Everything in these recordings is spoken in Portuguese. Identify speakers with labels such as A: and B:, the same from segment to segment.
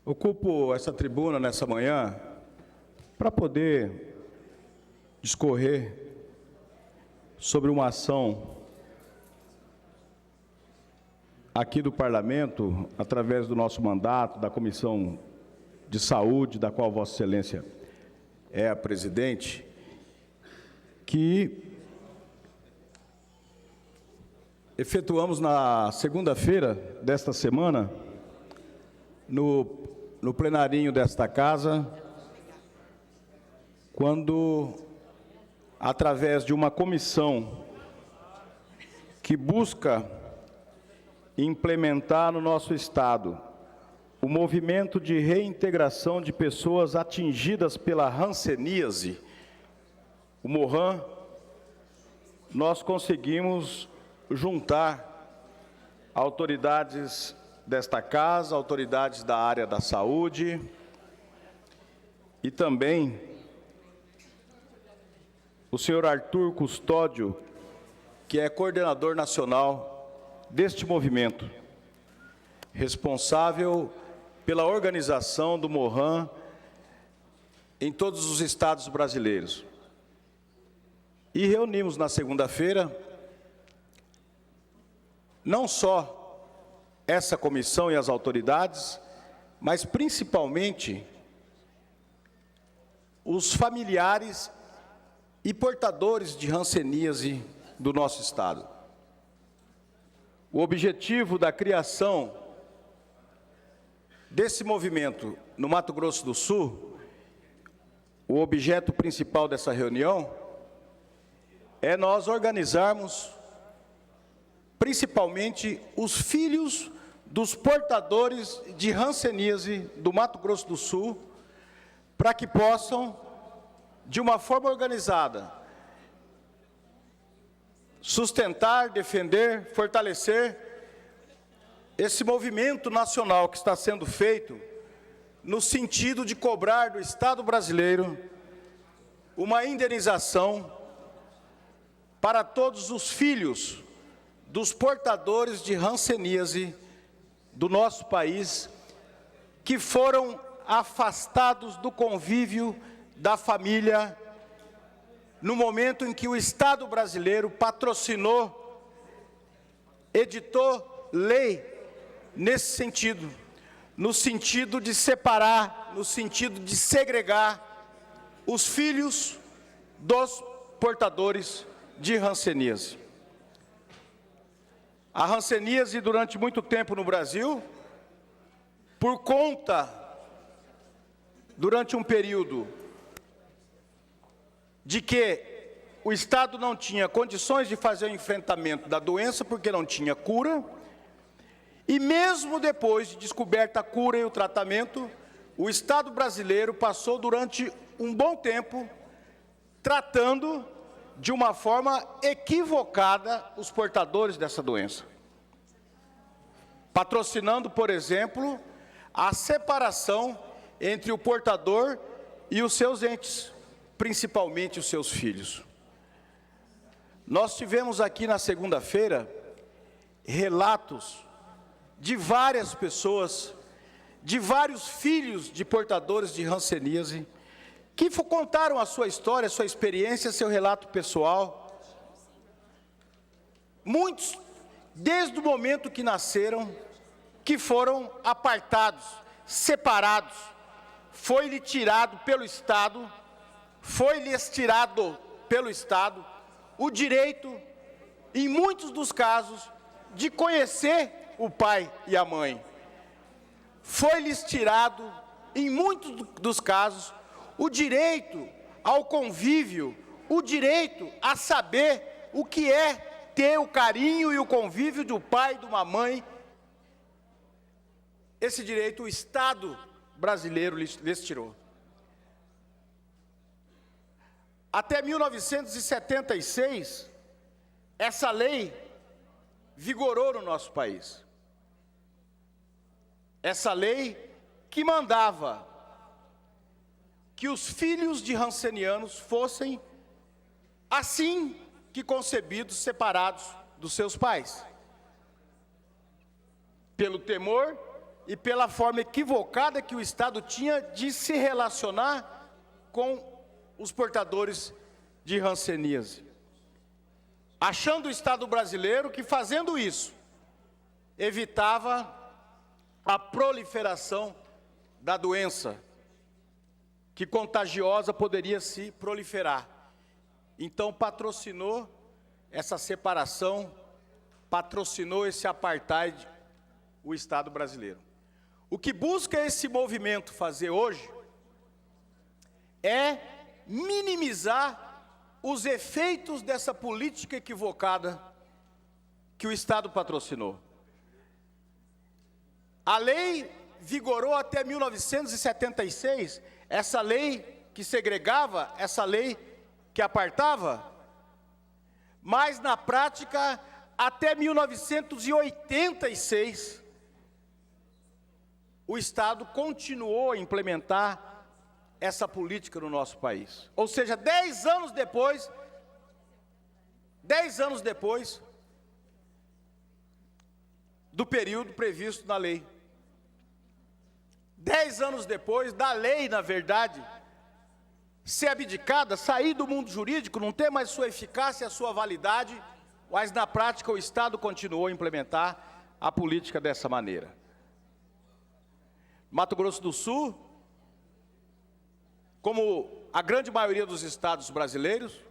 A: Ocupo essa tribuna nessa manhã para poder discorrer sobre uma ação aqui do Parlamento, através do nosso mandato, da Comissão de Saúde, da qual Vossa Excelência é a presidente, que efetuamos na segunda-feira desta semana, no plenarinho desta casa, quando, através de uma comissão que busca implementar no nosso Estado o movimento de reintegração de pessoas atingidas pela hanseníase, o MOHAN, nós conseguimos juntar autoridades desta casa, autoridades da área da saúde e também o senhor Arthur Custódio, que é coordenador nacional deste movimento, responsável pela organização do MOHAN em todos os estados brasileiros. E reunimos na segunda-feira não só essa comissão e as autoridades, mas principalmente os familiares e portadores de hanseníase do nosso Estado. O objetivo da criação desse movimento no Mato Grosso do Sul, o objeto principal dessa reunião, é nós organizarmos principalmente os filhos dos portadores de hanseníase do Mato Grosso do Sul, para que possam, de uma forma organizada, sustentar, defender, fortalecer esse movimento nacional que está sendo feito no sentido de cobrar do Estado brasileiro uma indenização para todos os filhos dos portadores de hanseníase do nosso país, que foram afastados do convívio da família no momento em que o Estado brasileiro patrocinou, editou lei nesse sentido, no sentido de separar, no sentido de segregar os filhos dos portadores de hanseníase. A hanseníase, durante muito tempo no Brasil, por conta, durante um período, de que o Estado não tinha condições de fazer o enfrentamento da doença, porque não tinha cura, e mesmo depois de descoberta a cura e o tratamento, o Estado brasileiro passou durante um bom tempo tratando de uma forma equivocada os portadores dessa doença, patrocinando, por exemplo, a separação entre o portador e os seus entes, principalmente os seus filhos. Nós tivemos aqui na segunda-feira relatos de várias pessoas, de vários filhos de portadores de hanseníase, que contaram a sua história, a sua experiência, seu relato pessoal. Muitos, desde o momento que nasceram, que foram apartados, separados, foi-lhe tirado pelo Estado, foi-lhes tirado pelo Estado o direito, em muitos dos casos, de conhecer o pai e a mãe. Foi-lhes tirado, em muitos dos casos, o direito ao convívio, o direito a saber o que é ter o carinho e o convívio do pai e de uma mãe. Esse direito o Estado brasileiro lhes tirou. Até 1976, essa lei vigorou no nosso país. Essa lei que mandava que os filhos de hansenianos fossem, assim que concebidos, separados dos seus pais. Pelo temor e pela forma equivocada que o Estado tinha de se relacionar com os portadores de hanseníase. Achando o Estado brasileiro que, fazendo isso, evitava a proliferação da doença, que contagiosa poderia se proliferar. Então patrocinou essa separação, patrocinou esse apartheid, o Estado brasileiro. O que busca esse movimento fazer hoje é minimizar os efeitos dessa política equivocada que o Estado patrocinou. A lei vigorou até 1976, essa lei que segregava, essa lei que apartava, mas na prática, até 1986, o Estado continuou a implementar essa política no nosso país. Ou seja, 10 anos depois do período previsto na lei. 10 anos depois da lei, na verdade, ser abdicada, sair do mundo jurídico, não ter mais sua eficácia e a sua validade, mas na prática o Estado continuou a implementar a política dessa maneira. Mato Grosso do Sul, como a grande maioria dos estados brasileiros,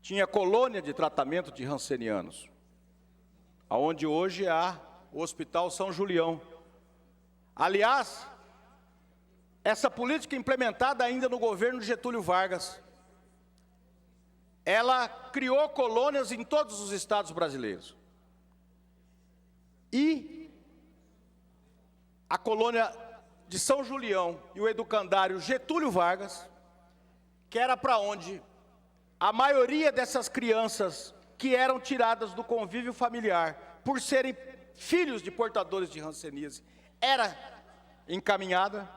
A: tinha colônia de tratamento de hansenianos, aonde hoje há o Hospital São Julião. Aliás, essa política implementada ainda no governo de Getúlio Vargas, ela criou colônias em todos os estados brasileiros. E a colônia de São Julião e o educandário Getúlio Vargas, que era para onde a maioria dessas crianças que eram tiradas do convívio familiar por serem filhos de portadores de hanseníase, era encaminhada,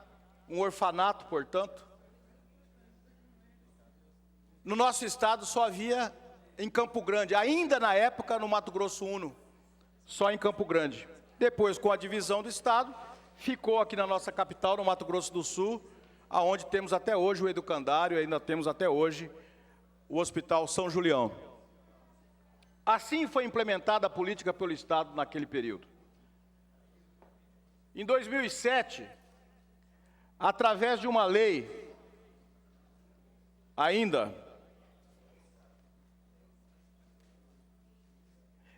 A: um orfanato, portanto. No nosso estado só havia em Campo Grande, ainda na época no Mato Grosso Uno, só em Campo Grande. Depois, com a divisão do estado, ficou aqui na nossa capital, no Mato Grosso do Sul, aonde temos até hoje o educandário, ainda temos até hoje o Hospital São Julião. Assim foi implementada a política pelo Estado naquele período. Em 2007, através de uma lei, ainda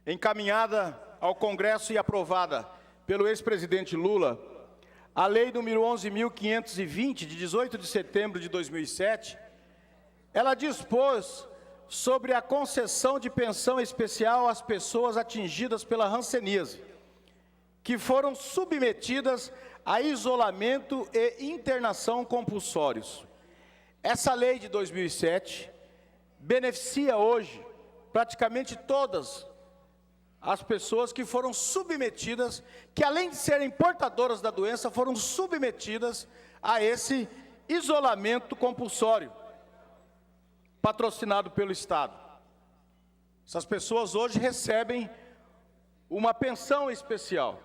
A: encaminhada ao Congresso e aprovada pelo ex-presidente Lula, a Lei número 11.520, de 18 de setembro de 2007, ela dispôs sobre a concessão de pensão especial às pessoas atingidas pela hanseníase, que foram submetidas a isolamento e internação compulsórios. Essa lei de 2007 beneficia hoje praticamente todas as pessoas que foram submetidas, que além de serem portadoras da doença, foram submetidas a esse isolamento compulsório, patrocinado pelo Estado. Essas pessoas hoje recebem uma pensão especial.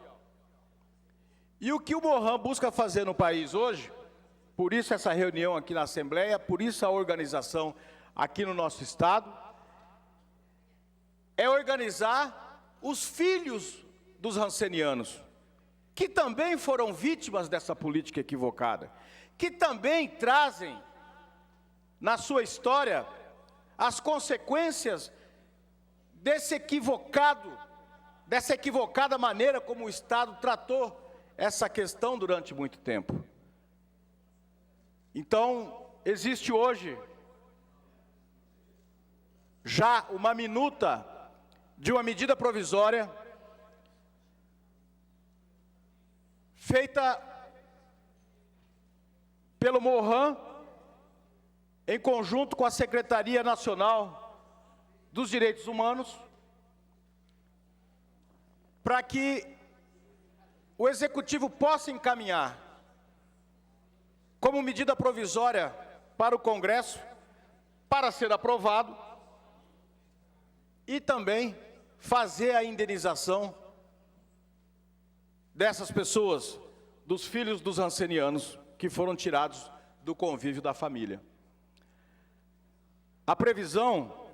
A: E o que o MOHAN busca fazer no país hoje, por isso essa reunião aqui na Assembleia, por isso a organização aqui no nosso Estado, é organizar os filhos dos hansenianos, que também foram vítimas dessa política equivocada, que também trazem na sua história as consequências dessa equivocada maneira como o Estado tratou essa questão durante muito tempo. Então, existe hoje já uma minuta de uma medida provisória feita pelo MOHAN em conjunto com a Secretaria Nacional dos Direitos Humanos, para que o Executivo possa encaminhar como medida provisória para o Congresso, para ser aprovado, e também fazer a indenização dessas pessoas, dos filhos dos rancenianos, que foram tirados do convívio da família. A previsão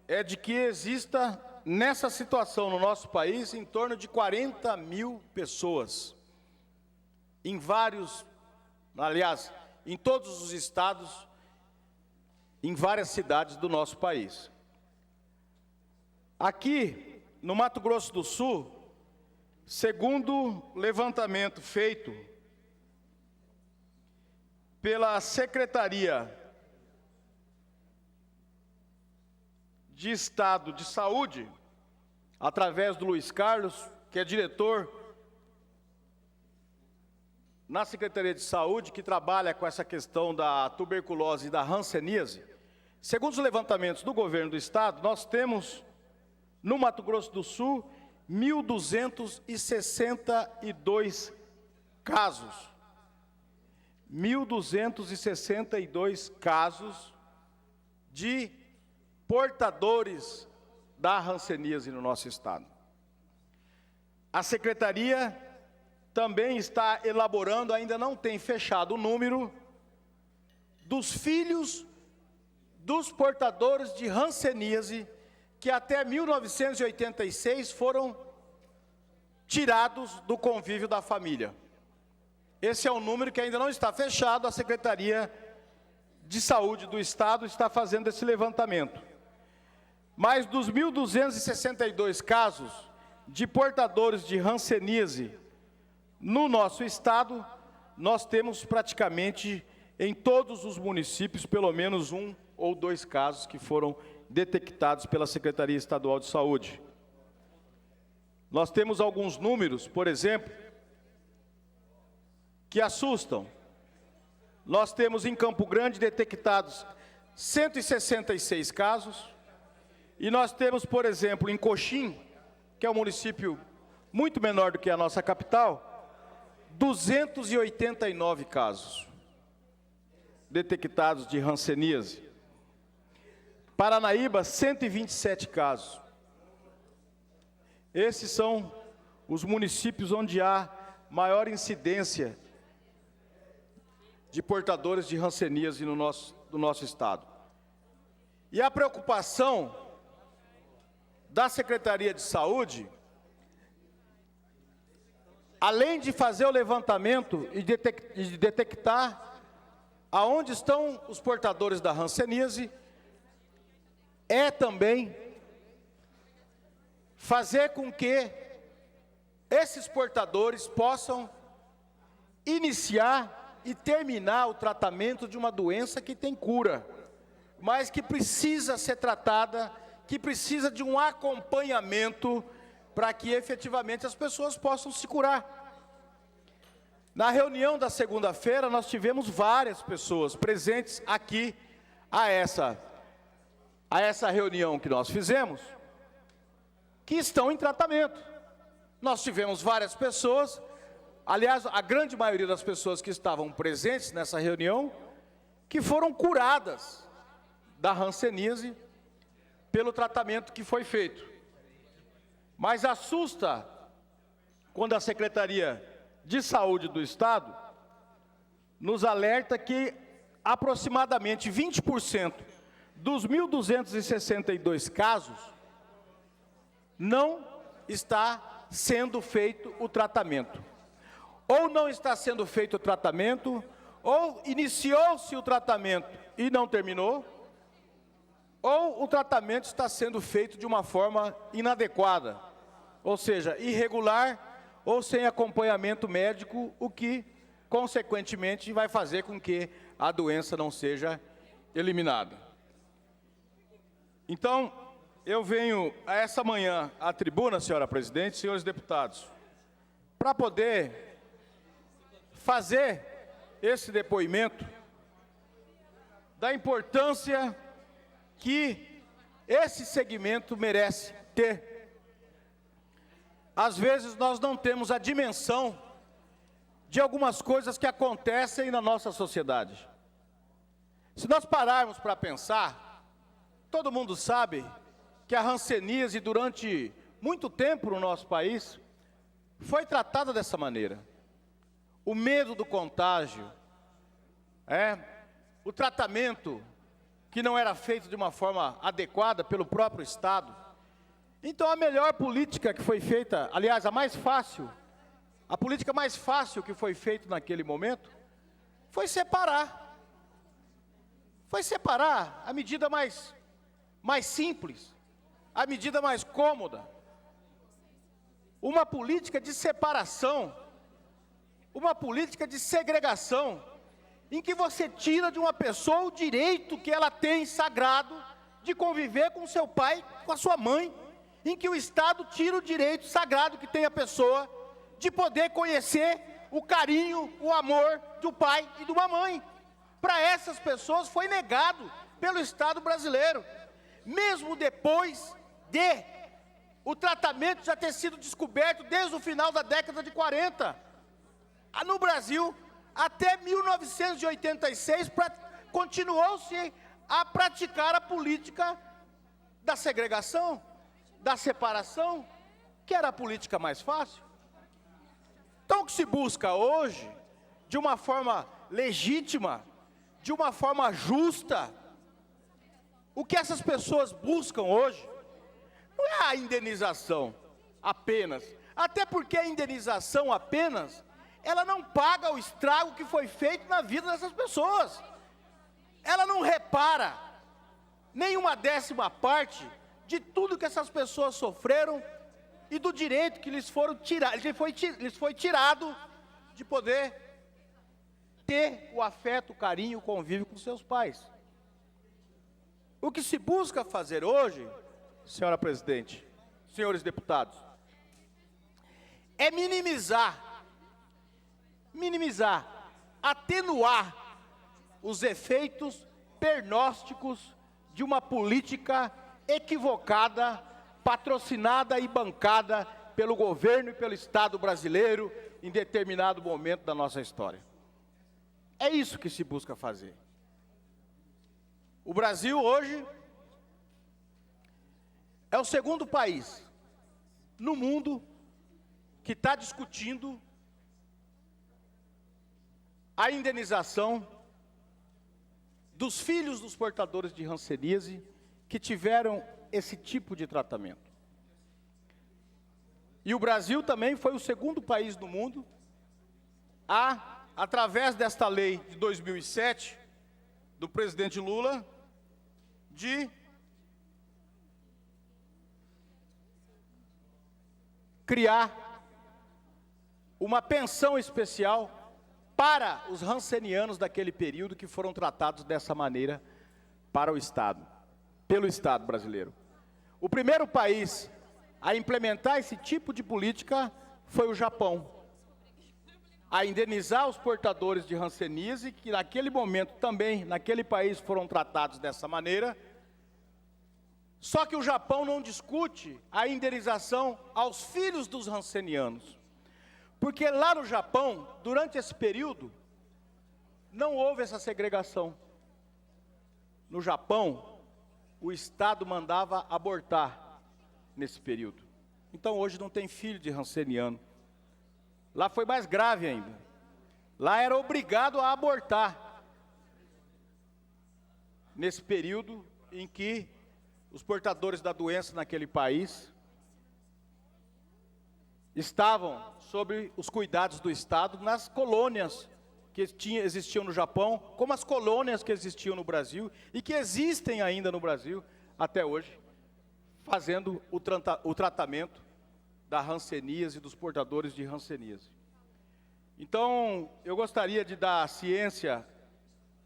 A: é de que exista, nessa situação no nosso país, em torno de 40 mil pessoas, em vários, aliás, em todos os estados, em várias cidades do nosso país. Aqui, no Mato Grosso do Sul, segundo levantamento feito pela Secretaria de Estado de Saúde, através do Luiz Carlos, que é diretor na Secretaria de Saúde, que trabalha com essa questão da tuberculose e da hanseníase. Segundo os levantamentos do governo do Estado, nós temos, no Mato Grosso do Sul, 1.262 casos. 1.262 casos de portadores da hanseníase no nosso estado. A Secretaria também está elaborando, ainda não tem fechado o número, dos filhos dos portadores de hanseníase que até 1986 foram tirados do convívio da família. Esse é um número que ainda não está fechado, a Secretaria de Saúde do Estado está fazendo esse levantamento. Mas dos 1.262 casos de portadores de hanseníase no nosso estado, nós temos praticamente em todos os municípios pelo menos 1 ou 2 casos que foram detectados pela Secretaria Estadual de Saúde. Nós temos alguns números, por exemplo, que assustam. Nós temos em Campo Grande detectados 166 casos, e nós temos, por exemplo, em Coxim, que é um município muito menor do que a nossa capital, 289 casos detectados de hanseníase. Paranaíba, 127 casos. Esses são os municípios onde há maior incidência de portadores de hanseníase no nosso estado. E a preocupação da Secretaria de Saúde, além de fazer o levantamento e de detectar aonde estão os portadores da hanseníase, é também fazer com que esses portadores possam iniciar e terminar o tratamento de uma doença que tem cura, mas que precisa ser tratada, que precisa de um acompanhamento para que efetivamente as pessoas possam se curar. Na reunião da segunda-feira, nós tivemos várias pessoas presentes aqui a essa reunião que nós fizemos, que estão em tratamento. Nós tivemos várias pessoas, aliás, a grande maioria das pessoas que estavam presentes nessa reunião, que foram curadas da hanseníase pelo tratamento que foi feito. Mas assusta quando a Secretaria de Saúde do Estado nos alerta que aproximadamente 20% dos 1.262 casos não está sendo feito o tratamento. Ou não está sendo feito o tratamento, ou iniciou-se o tratamento e não terminou, ou o tratamento está sendo feito de uma forma inadequada, ou seja, irregular ou sem acompanhamento médico, o que, consequentemente, vai fazer com que a doença não seja eliminada. Então, eu venho a essa manhã à tribuna, senhora presidente, senhores deputados, para poder fazer esse depoimento da importância que esse segmento merece ter. Às vezes nós não temos a dimensão de algumas coisas que acontecem na nossa sociedade. Se nós pararmos para pensar, todo mundo sabe que a hanseníase durante muito tempo no nosso país foi tratada dessa maneira. O medo do contágio, o tratamento que não era feito de uma forma adequada pelo próprio Estado. Então a melhor política que foi feita, aliás, a mais fácil, a política mais fácil que foi feita naquele momento, foi separar. Foi separar a medida mais simples, a medida mais cômoda. Uma política de separação, uma política de segregação, em que você tira de uma pessoa o direito que ela tem sagrado de conviver com seu pai, com a sua mãe, em que o Estado tira o direito sagrado que tem a pessoa de poder conhecer o carinho, o amor do pai e de uma mãe. Para essas pessoas foi negado pelo Estado brasileiro, mesmo depois de o tratamento já ter sido descoberto desde o final da década de 40. No Brasil, até 1986, continuou-se a praticar a política da segregação, da separação, que era a política mais fácil. Então, o que se busca hoje, de uma forma legítima, de uma forma justa, o que essas pessoas buscam hoje, não é a indenização apenas, até porque a indenização apenas, ela não paga o estrago que foi feito na vida dessas pessoas. Ela não repara nenhuma 10ª parte de tudo que essas pessoas sofreram e do direito que lhes foi tirado de poder ter o afeto, o carinho, o convívio com seus pais. O que se busca fazer hoje, senhora presidente, senhores deputados, é minimizar, atenuar os efeitos pernósticos de uma política equivocada, patrocinada e bancada pelo governo e pelo Estado brasileiro em determinado momento da nossa história. É isso que se busca fazer. O Brasil hoje é o segundo país no mundo que está discutindo a indenização dos filhos dos portadores de hanseníase que tiveram esse tipo de tratamento. E o Brasil também foi o segundo país do mundo através desta lei de 2007, do presidente Lula, de criar uma pensão especial para os hansenianos daquele período que foram tratados dessa maneira para o Estado, pelo Estado brasileiro. O primeiro país a implementar esse tipo de política foi o Japão, a indenizar os portadores de hanseníase, que naquele momento também, naquele país, foram tratados dessa maneira. Só que o Japão não discute a indenização aos filhos dos hansenianos. Porque lá no Japão, durante esse período, não houve essa segregação. No Japão, o Estado mandava abortar nesse período. Então hoje não tem filho de hanseniano. Lá foi mais grave ainda. Lá era obrigado a abortar. Nesse período em que os portadores da doença naquele país estavam sob os cuidados do Estado nas colônias que existiam no Japão, como as colônias que existiam no Brasil e que existem ainda no Brasil até hoje, fazendo o tratamento da hanseníase e dos portadores de hanseníase. Então, eu gostaria de dar ciência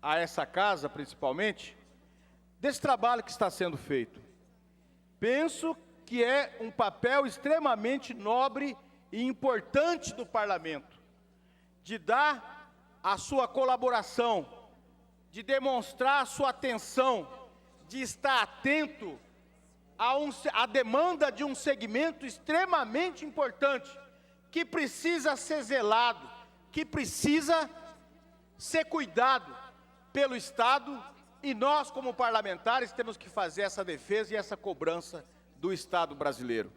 A: a essa casa, principalmente, desse trabalho que está sendo feito. Penso que é um papel extremamente nobre e importante do parlamento, de dar a sua colaboração, de demonstrar a sua atenção, de estar atento à demanda de um segmento extremamente importante, que precisa ser zelado, que precisa ser cuidado pelo Estado, e nós, como parlamentares, temos que fazer essa defesa e essa cobrança do Estado brasileiro.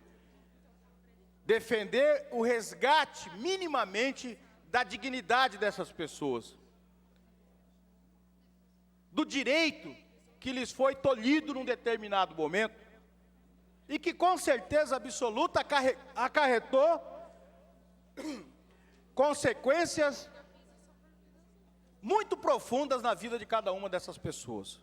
A: defender o resgate minimamente da dignidade dessas pessoas, do direito que lhes foi tolhido num determinado momento, e que com certeza absoluta acarretou consequências muito profundas na vida de cada uma dessas pessoas.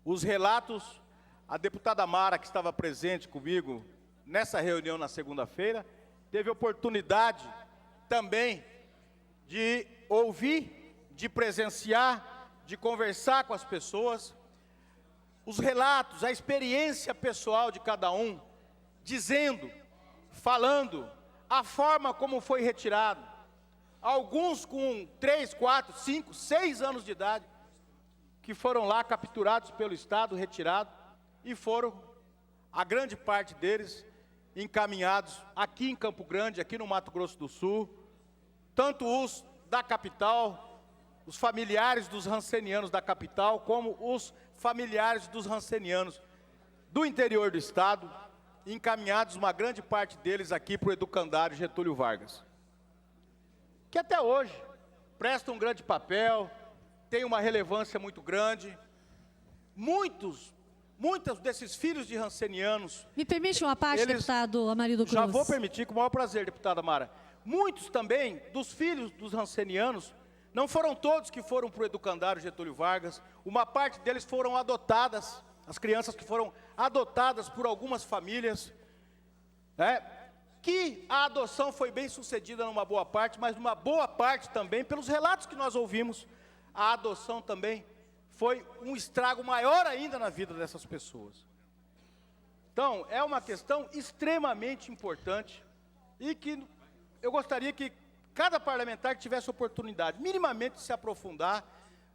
A: Os relatos, a deputada Mara, que estava presente comigo nessa reunião na segunda-feira, teve oportunidade também de ouvir, de presenciar, de conversar com as pessoas, os relatos, a experiência pessoal de cada um, dizendo, falando, a forma como foi retirado. Alguns com 3, 4, 5, 6 anos de idade, que foram lá capturados pelo Estado, retirados, e foram, a grande parte deles, encaminhados aqui em Campo Grande, aqui no Mato Grosso do Sul, tanto os da capital, os familiares dos rancenianos da capital, como os familiares dos rancenianos do interior do Estado, encaminhados, uma grande parte deles aqui para o educandário Getúlio Vargas, que até hoje presta um grande papel, tem uma relevância muito grande. Muitos desses filhos de rancenianos... Me permite uma parte, deputado Amarildo Cruz? Já vou permitir, com o maior prazer, deputada Mara. Muitos também dos filhos dos rancenianos, não foram todos que foram para o educandário Getúlio Vargas, uma parte deles foram adotadas, as crianças que foram adotadas por algumas famílias, que a adoção foi bem sucedida numa boa parte, mas numa boa parte também, pelos relatos que nós ouvimos, a adoção também foi um estrago maior ainda na vida dessas pessoas. Então, é uma questão extremamente importante e que eu gostaria que cada parlamentar que tivesse oportunidade, minimamente, de se aprofundar,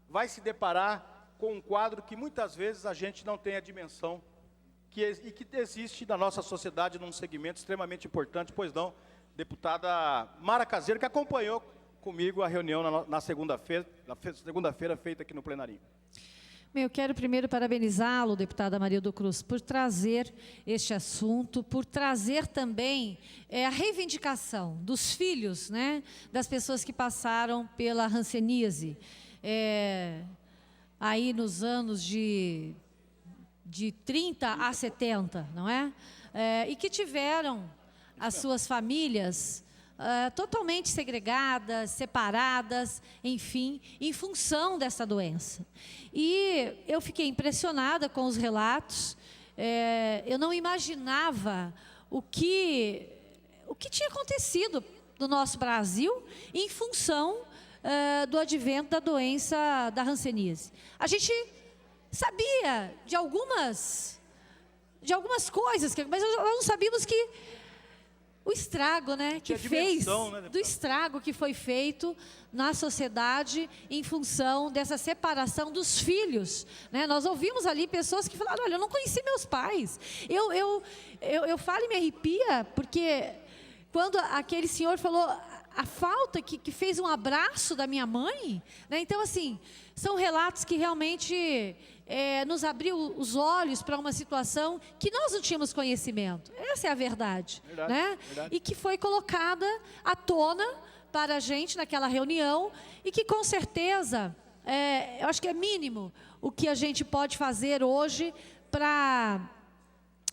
A: vai se deparar com um quadro que muitas vezes a gente não tem a dimensão e que existe na nossa sociedade num segmento extremamente importante, pois não, deputada Mara Caseiro, que acompanhou comigo a reunião na segunda-feira feita aqui no plenarinho.
B: Eu quero primeiro parabenizá-lo, deputada Amarildo Cruz, por trazer este assunto, por trazer também a reivindicação dos filhos, das pessoas que passaram pela hanseníase, aí nos anos de 30 a 70, não é? E que tiveram as suas famílias totalmente segregadas, separadas, enfim, em função dessa doença. E eu fiquei impressionada com os relatos, eu não imaginava o que tinha acontecido no nosso Brasil em função do advento da doença da hanseníase. A gente sabia de algumas coisas, mas nós não sabíamos que o estrago, que fez, do estrago que foi feito na sociedade em função dessa separação dos filhos, Nós ouvimos ali pessoas que falaram: olha, eu não conheci meus pais. Eu falo e me arrepia, porque quando aquele senhor falou a falta que fez um abraço da minha mãe, Então, assim, são relatos que realmente nos abriu os olhos para uma situação que nós não tínhamos conhecimento. Essa é a verdade, verdade. E que foi colocada à tona para a gente naquela reunião e que, com certeza, eu acho que é mínimo o que a gente pode fazer hoje para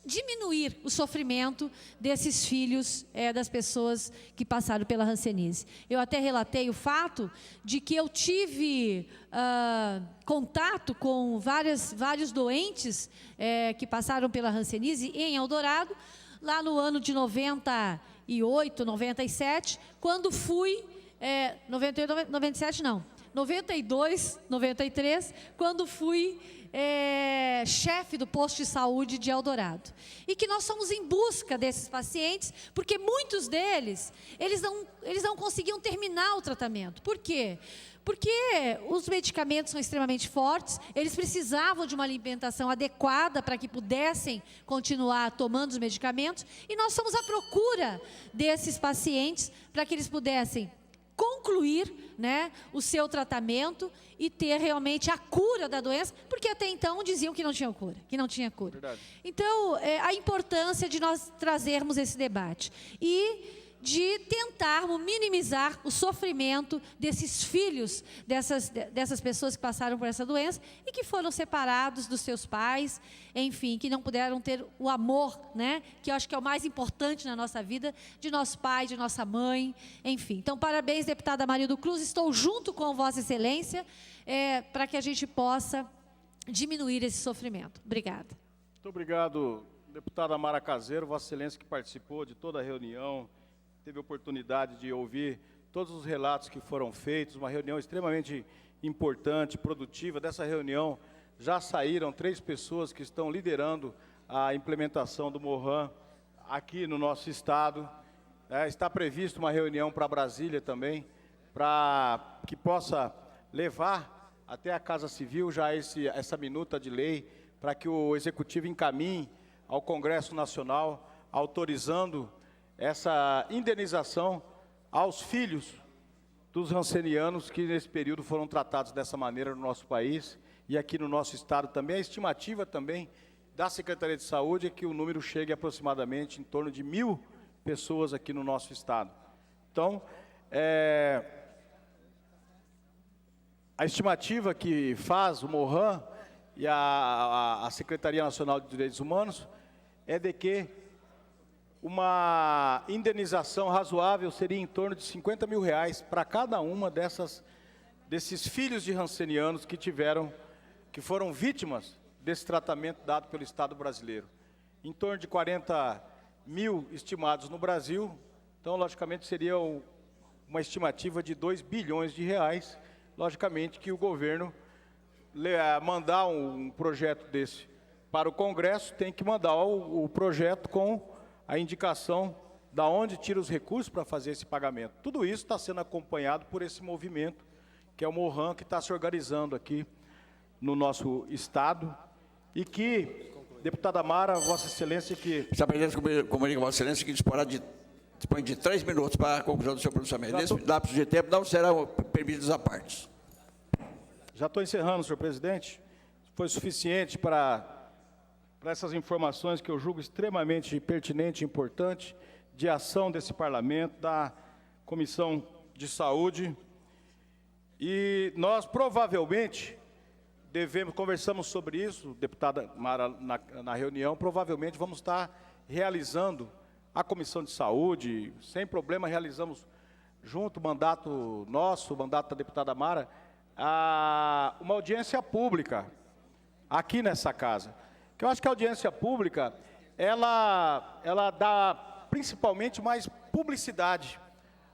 B: diminuir o sofrimento desses filhos das pessoas que passaram pela hanseníase. Eu até relatei o fato de que eu tive contato com vários doentes que passaram pela hanseníase em Eldorado, lá no ano de 98, 97, quando fui, 98, 97 não, 92, 93, quando fui chefe do posto de saúde de Eldorado. E que nós fomos em busca desses pacientes, porque muitos deles, eles não conseguiam terminar o tratamento. Por quê? Porque os medicamentos são extremamente fortes, eles precisavam de uma alimentação adequada para que pudessem continuar tomando os medicamentos, e nós fomos à procura desses pacientes para que eles pudessem concluir, né, o seu tratamento e ter realmente a cura da doença, porque até então diziam que não tinha cura,
A: Verdade.
B: Então, a importância de nós trazermos esse debate e de tentarmos minimizar o sofrimento desses filhos, dessas pessoas que passaram por essa doença e que foram separados dos seus pais, enfim, que não puderam ter o amor, né, que eu acho que é o mais importante na nossa vida, de nosso pai, de nossa mãe, enfim. Então, parabéns, deputada Marildo Cruz, estou junto com Vossa Excelência, para que a gente possa diminuir esse sofrimento. Obrigada.
A: Muito obrigado, deputada Mara Caseiro, Vossa Excelência que participou de toda a reunião, teve a oportunidade de ouvir todos os relatos que foram feitos, uma reunião extremamente importante, produtiva. Dessa reunião já saíram 3 pessoas que estão liderando a implementação do MORAN aqui no nosso estado. Está prevista uma reunião para Brasília também, para que possa levar até a Casa Civil já essa minuta de lei, para que o Executivo encaminhe ao Congresso Nacional, autorizando essa indenização aos filhos dos rancenianos que nesse período foram tratados dessa maneira no nosso país e aqui no nosso estado também. A estimativa também da Secretaria de Saúde é que o número chegue aproximadamente em torno de 1.000 pessoas aqui no nosso estado. Então, a estimativa que faz o MORAN e a Secretaria Nacional de Direitos Humanos é de que uma indenização razoável seria em torno de R$50 mil para cada uma desses filhos de rancenianos que foram vítimas desse tratamento dado pelo Estado brasileiro. Em torno de 40 mil estimados no Brasil, então, logicamente, seria uma estimativa de R$2 bilhões. Logicamente que o governo mandar um projeto desse para o Congresso, tem que mandar o projeto com a indicação da onde tira os recursos para fazer esse pagamento. Tudo isso está sendo acompanhado por esse movimento, que é o MORAN, que está se organizando aqui no nosso estado, e que, deputada Mara, Vossa Excelência, que...
C: Está presidente, comunica a Vossa Excelência que dispõe de 3 minutos para a conclusão do seu pronunciamento. Nesse lapso de tempo não serão permitidos a partes.
A: Já estou encerrando, senhor presidente. Foi suficiente para essas informações que eu julgo extremamente pertinente e importante, de ação desse parlamento, da Comissão de Saúde. E nós provavelmente conversamos sobre isso, deputada Mara, na reunião, provavelmente vamos estar realizando a Comissão de Saúde, sem problema, realizamos junto o mandato nosso, o mandato da deputada Mara, uma audiência pública aqui nessa casa. Que eu acho que a audiência pública, ela dá principalmente mais publicidade,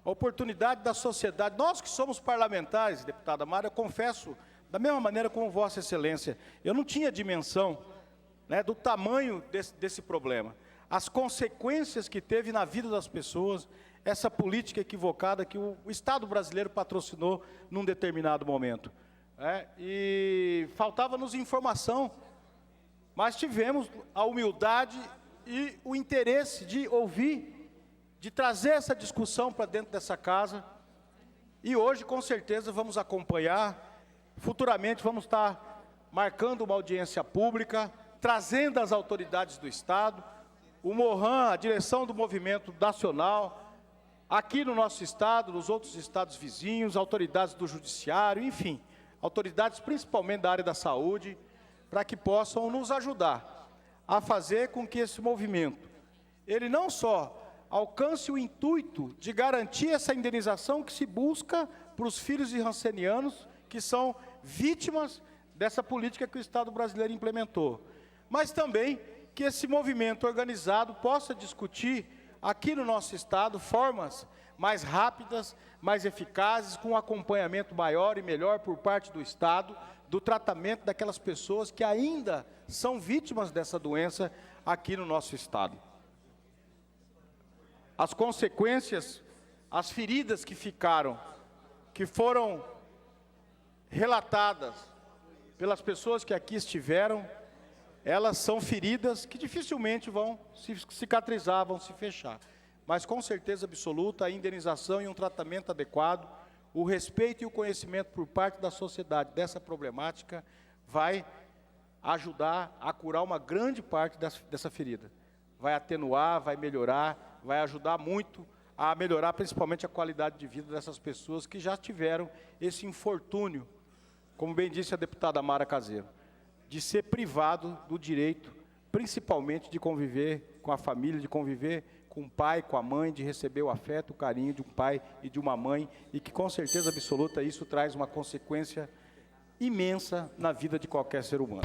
A: a oportunidade da sociedade. Nós que somos parlamentares, deputada Mara, eu confesso, da mesma maneira como Vossa Excelência, eu não tinha dimensão, né, do tamanho desse problema, as consequências que teve na vida das pessoas, essa política equivocada que o Estado brasileiro patrocinou num determinado momento. E faltava-nos informação, mas tivemos a humildade e o interesse de ouvir, de trazer essa discussão para dentro dessa casa, e hoje, com certeza, vamos acompanhar. Futuramente vamos estar marcando uma audiência pública, trazendo as autoridades do Estado, o MORAN, a direção do movimento nacional, aqui no nosso Estado, nos outros estados vizinhos, autoridades do Judiciário, enfim, autoridades principalmente da área da saúde, para que possam nos ajudar a fazer com que esse movimento, ele não só alcance o intuito de garantir essa indenização que se busca para os filhos de rancenianos, que são vítimas dessa política que o Estado brasileiro implementou, mas também que esse movimento organizado possa discutir aqui no nosso Estado formas mais rápidas, mais eficazes, com um acompanhamento maior e melhor por parte do Estado, do tratamento daquelas pessoas que ainda são vítimas dessa doença aqui no nosso Estado. As consequências, as feridas que foram relatadas pelas pessoas que aqui estiveram, elas são feridas que dificilmente vão se cicatrizar, vão se fechar. mas com certeza absoluta a indenização e um tratamento adequado, o respeito e o conhecimento por parte da sociedade dessa problemática vai ajudar a curar uma grande parte dessa ferida. Vai atenuar, vai melhorar, vai ajudar muito a melhorar principalmente a qualidade de vida dessas pessoas que já tiveram esse infortúnio, como bem disse a deputada Mara Caseiro, de ser privado do direito, principalmente de conviver com a família, de conviver com o pai, com a mãe, de receber o afeto, o carinho de um pai e de uma mãe, e que com certeza absoluta isso traz uma consequência imensa na vida de qualquer ser humano.